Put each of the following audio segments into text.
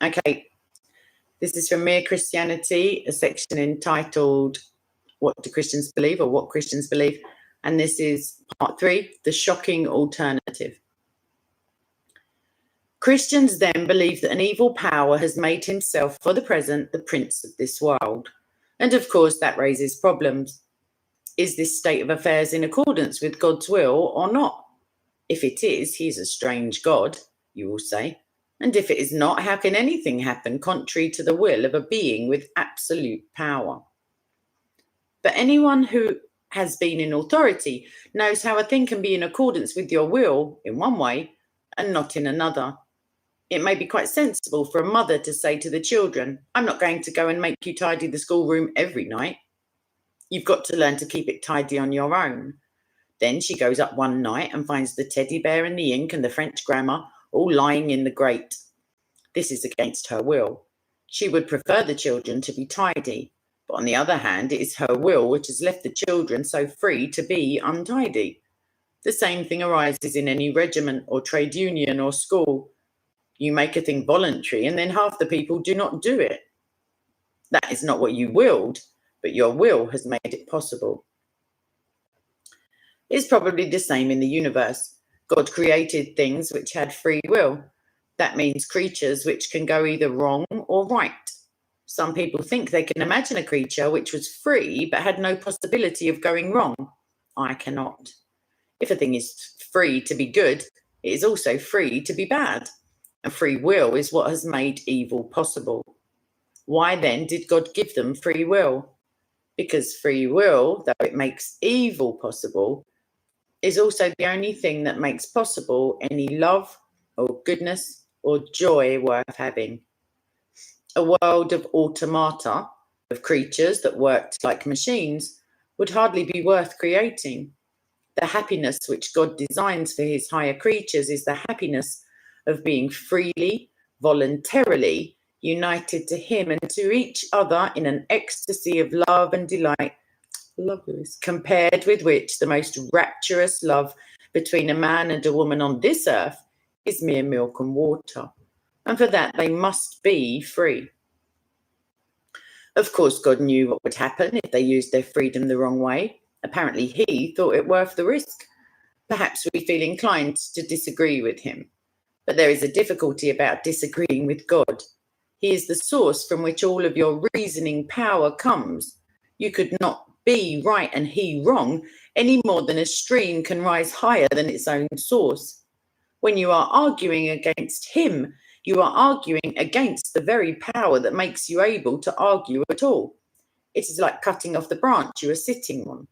Okay, this is from Mere Christianity, a section entitled What Do Christians Believe, or What Christians Believe? And this is part 3, the shocking alternative. Christians then believe that an evil power has made himself for the present the prince of this world. And of course that raises problems. Is this state of affairs in accordance with God's will or not? If it is, he's a strange God, you will say. And if it is not, how can anything happen contrary to the will of a being with absolute power? But anyone who has been in authority knows how a thing can be in accordance with your will in one way and not in another. It may be quite sensible for a mother to say to the children, I'm not going to go and make you tidy the schoolroom every night. You've got to learn to keep it tidy on your own. Then she goes up one night and finds the teddy bear and the ink and the French grammar all lying in the grate. This is against her will. She would prefer the children to be tidy, but on the other hand, it is her will which has left the children so free to be untidy. The same thing arises in any regiment or trade union or school. You make a thing voluntary and then half the people do not do it. That is not what you willed, but your will has made it possible. It's probably the same in the universe. God created things which had free will. That means creatures which can go either wrong or right. Some people think they can imagine a creature which was free but had no possibility of going wrong. I cannot. If a thing is free to be good, it is also free to be bad. And free will is what has made evil possible. Why then did God give them free will? Because free will, though it makes evil possible, is also the only thing that makes possible any love or goodness or joy worth having. A world of automata, of creatures that worked like machines, would hardly be worth creating. The happiness which God designs for his higher creatures is the happiness of being freely, voluntarily united to him and to each other in an ecstasy of love and delight, compared with which the most rapturous love between a man and a woman on this earth is mere milk and water. And for that they must be free. Of course, God knew what would happen if they used their freedom the wrong way. Apparently he thought it worth the risk. Perhaps we feel inclined to disagree with him. But there is a difficulty about disagreeing with God. He is the source from which all of your reasoning power comes. You could not be right and he wrong any more than a stream can rise higher than its own source. When you are arguing against him, you are arguing against the very power that makes you able to argue at all. It is like cutting off the branch you are sitting on.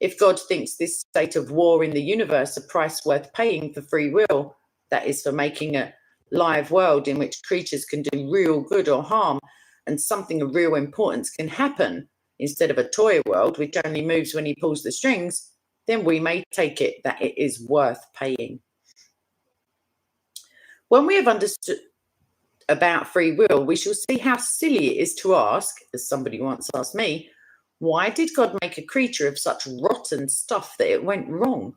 If God thinks this state of war in the universe a price worth paying for free will, that is for making a live world in which creatures can do real good or harm and something of real importance can happen instead of a toy world which only moves when he pulls the strings, then we may take it that it is worth paying. When we have understood about free will, we shall see how silly it is to ask, as somebody once asked me, why did God make a creature of such rotten stuff that it went wrong?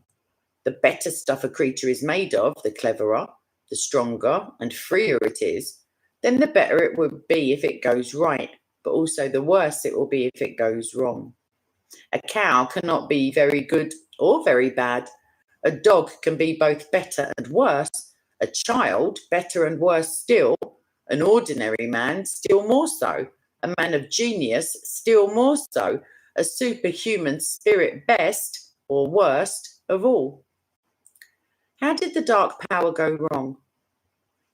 The better stuff a creature is made of, the cleverer, the stronger and freer it is, then the better it would be if it goes right, but also the worse it will be if it goes wrong. A cow cannot be very good or very bad. A dog can be both better and worse. A child, better and worse still. An ordinary man, still more so. A man of genius, still more so. A superhuman spirit, best or worst of all. How did the dark power go wrong?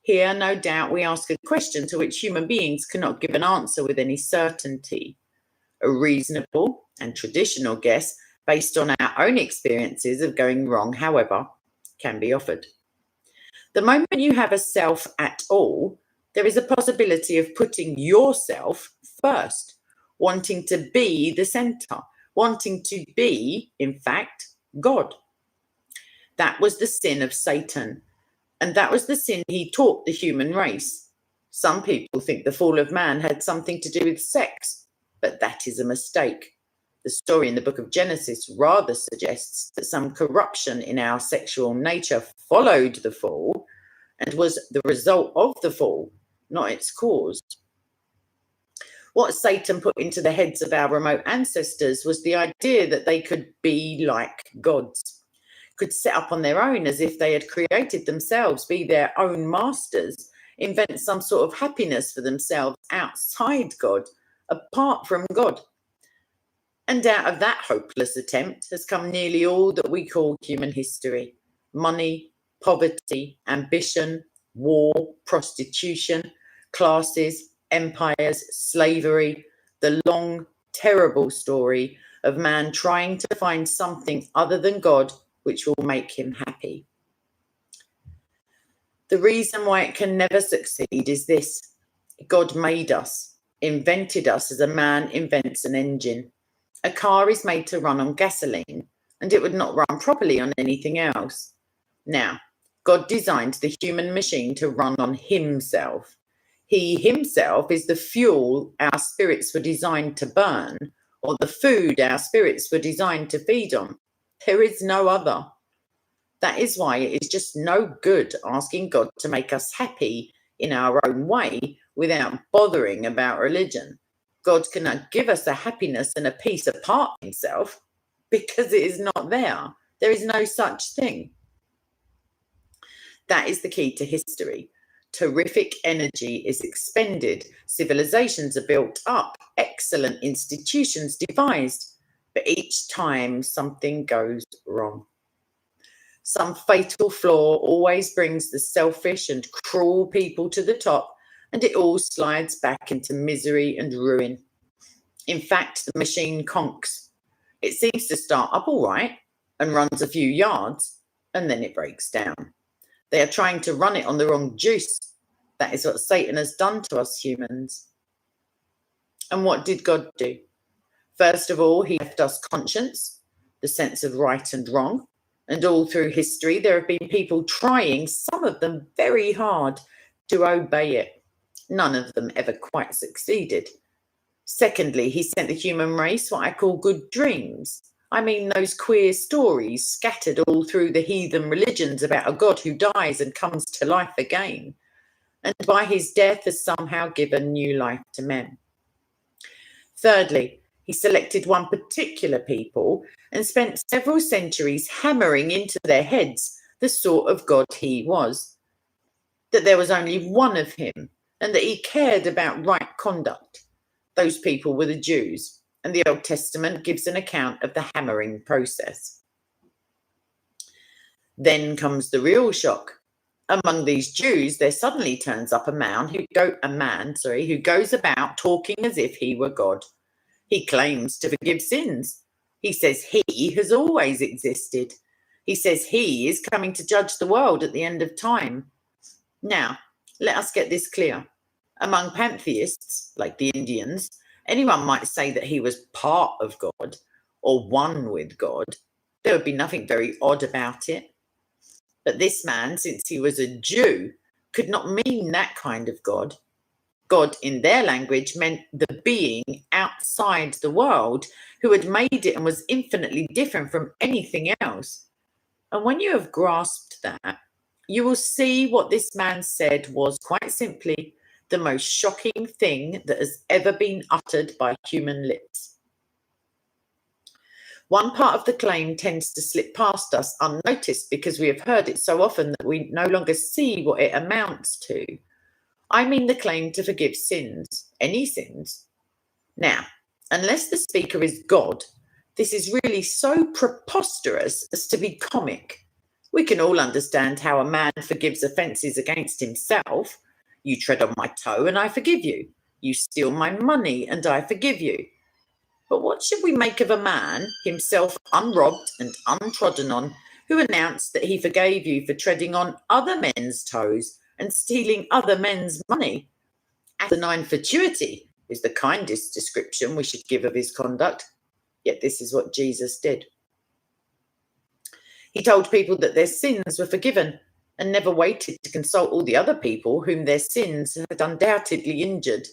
Here, no doubt, we ask a question to which human beings cannot give an answer with any certainty. A reasonable and traditional guess based on our own experiences of going wrong, however, can be offered. The moment you have a self at all, there is a possibility of putting yourself first, wanting to be the center, wanting to be, in fact, God. That was the sin of Satan, and that was the sin he taught the human race. Some people think the fall of man had something to do with sex, but that is a mistake. The story in the book of Genesis rather suggests that some corruption in our sexual nature followed the fall and was the result of the fall, not its cause. What Satan put into the heads of our remote ancestors was the idea that they could be like gods, could set up on their own as if they had created themselves, be their own masters, invent some sort of happiness for themselves outside God, apart from God. And out of that hopeless attempt has come nearly all that we call human history: money, poverty, ambition, war, prostitution, classes, empires, slavery, the long, terrible story of man trying to find something other than God which will make him happy. The reason why it can never succeed is this: God made us, invented us as a man invents an engine. A car is made to run on gasoline, and it would not run properly on anything else. Now, God designed the human machine to run on himself. He himself is the fuel our spirits were designed to burn, or the food our spirits were designed to feed on. There is no other. That is why it is just no good asking God to make us happy in our own way without bothering about religion. God cannot give us a happiness and a peace apart from himself because it is not there. There is no such thing. That is the key to history. Terrific energy is expended. Civilizations are built up. Excellent institutions devised. But each time something goes wrong. Some fatal flaw always brings the selfish and cruel people to the top, and it all slides back into misery and ruin. In fact, the machine conks. It seems to start up all right and runs a few yards, and then it breaks down. They are trying to run it on the wrong juice. That is what Satan has done to us humans. And what did God do? First of all, he left us conscience, the sense of right and wrong. And all through history, there have been people trying, some of them very hard, to obey it. None of them ever quite succeeded. Secondly, he sent the human race what I call good dreams. I mean, those queer stories scattered all through the heathen religions about a God who dies and comes to life again, and by his death has somehow given new life to men. Thirdly, he selected one particular people and spent several centuries hammering into their heads the sort of God he was, that there was only one of him, and that he cared about right conduct. Those people were the Jews, and the Old Testament gives an account of the hammering process. Then comes the real shock. Among these Jews, there suddenly turns up a man who goes about talking as if he were God. He claims to forgive sins. He says he has always existed. He says he is coming to judge the world at the end of time. Now, let us get this clear. Among pantheists, like the Indians, anyone might say that he was part of God or one with God. There would be nothing very odd about it. But this man, since he was a Jew, could not mean that kind of God. God, in their language, meant the being outside the world who had made it and was infinitely different from anything else. And when you have grasped that, you will see what this man said was quite simply the most shocking thing that has ever been uttered by human lips. One part of the claim tends to slip past us unnoticed because we have heard it so often that we no longer see what it amounts to. I mean the claim to forgive sins, any sins. Now, unless the speaker is God, this is really so preposterous as to be comic. We can all understand how a man forgives offences against himself. You tread on my toe and I forgive you. You steal my money and I forgive you. But what should we make of a man, himself unrobbed and untrodden on, who announced that he forgave you for treading on other men's toes and stealing other men's money? Asinine fatuity is the kindest description we should give of his conduct. Yet this is what Jesus did. He told people that their sins were forgiven and never waited to consult all the other people whom their sins had undoubtedly injured.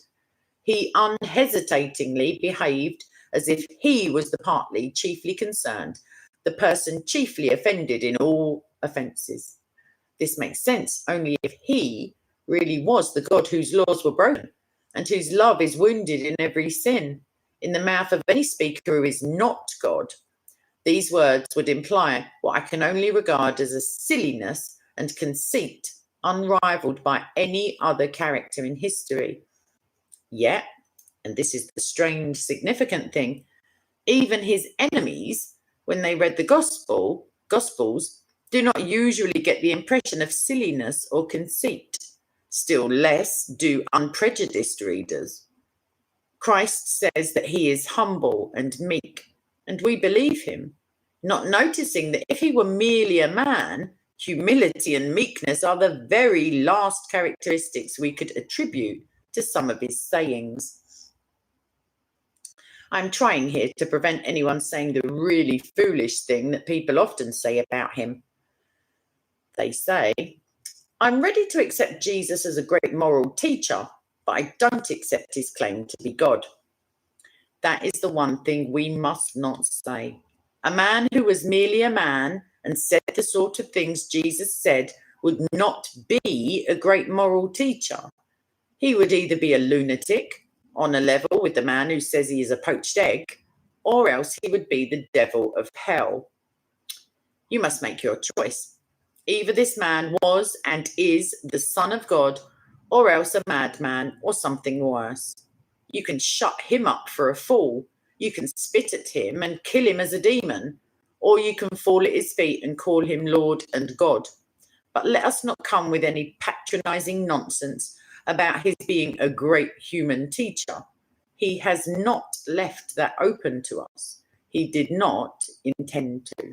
He unhesitatingly behaved as if he was the party chiefly concerned, the person chiefly offended in all offences. This makes sense only if he really was the God whose laws were broken and whose love is wounded in every sin, in the mouth of any speaker who is not God. These words would imply what I can only regard as a silliness and conceit unrivaled by any other character in history. Yet, and this is the strange, significant thing, even his enemies, when they read the Gospels, do not usually get the impression of silliness or conceit. Still less do unprejudiced readers. Christ says that he is humble and meek, and we believe him, not noticing that if he were merely a man, humility and meekness are the very last characteristics we could attribute to some of his sayings. I'm trying here to prevent anyone saying the really foolish thing that people often say about him. They say, I'm ready to accept Jesus as a great moral teacher, but I don't accept his claim to be God. That is the one thing we must not say. A man who was merely a man and said the sort of things Jesus said would not be a great moral teacher. He would either be a lunatic, on a level with the man who says he is a poached egg, or else he would be the devil of hell. You must make your choice. Either this man was and is the Son of God, or else a madman or something worse. You can shut him up for a fool, you can spit at him and kill him as a demon, or you can fall at his feet and call him Lord and God. But let us not come with any patronizing nonsense about his being a great human teacher. He has not left that open to us. He did not intend to.